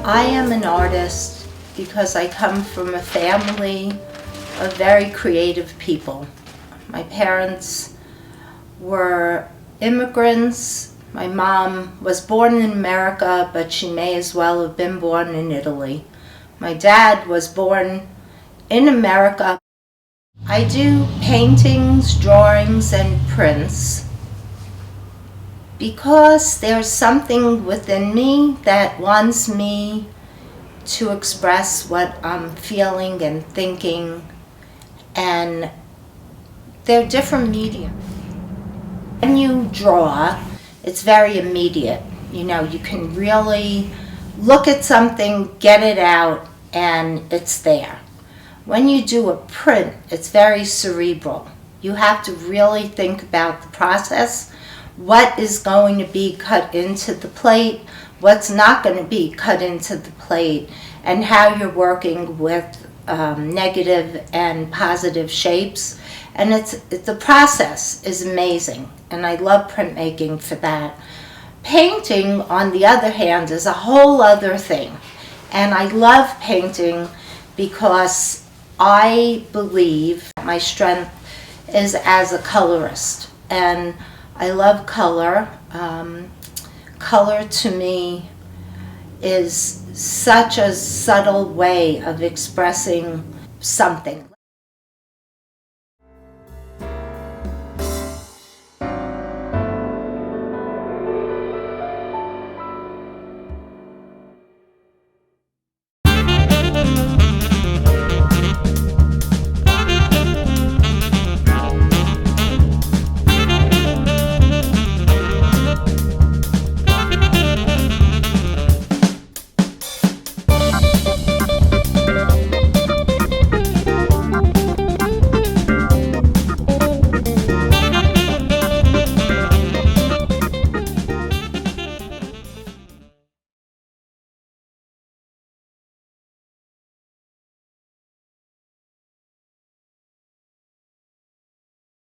I am an artist because I come from a family of very creative people. My parents were immigrants. My mom was born in America, but she may as well have been born in Italy. My dad was born in America. I do paintings, drawings, and prints because there's something within me that wants me to express what I'm feeling and thinking, and they're different mediums. When you draw, it's very immediate. You know, you can really look at something, get it out, and it's there. When you do a print, it's very cerebral. You have to really think about the process, what is going to be cut into the plate, what's not going to be cut into the plate, and how you're working with negative and positive shapes. And the process is amazing, and I love printmaking for that. Painting, on the other hand, is a whole other thing. And I love painting because I believe my strength is as a colorist. And I love color. Color to me is such a subtle way of expressing something.